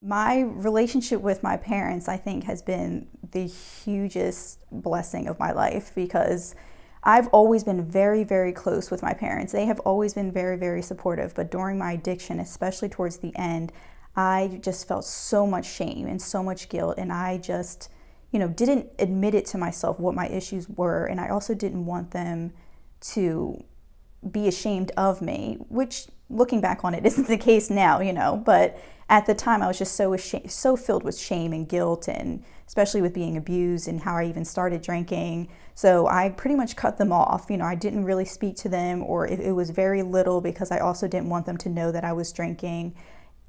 My relationship with my parents, I think, has been the hugest blessing of my life because I've always been very, very close with my parents. They have always been very, very supportive. But during my addiction, especially towards the end, I just felt so much shame and so much guilt. And I just, didn't admit it to myself what my issues were. And I also didn't want them to be ashamed of me, which looking back on it isn't the case now, but at the time I was just so ashamed, so filled with shame and guilt, and especially with being abused and how I even started drinking. So I pretty much cut them off. I didn't really speak to them, or it was very little because I also didn't want them to know that I was drinking.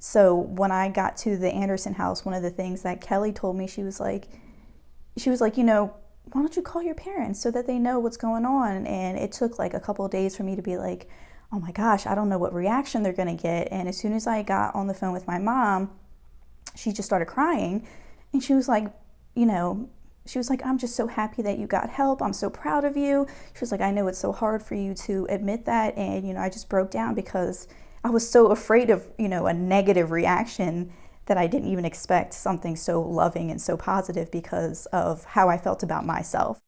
So when I got to the Anderson house, one of the things that Kelly told me, she was like, why don't you call your parents so that they know what's going on? And it took like a couple of days for me to be like, oh my gosh, I don't know what reaction they're gonna get. And as soon as I got on the phone with my mom, she just started crying. And she was like, I'm just so happy that you got help. I'm so proud of you. She was like, I know it's so hard for you to admit that. And, I just broke down because I was so afraid of, a negative reaction that I didn't even expect something so loving and so positive because of how I felt about myself.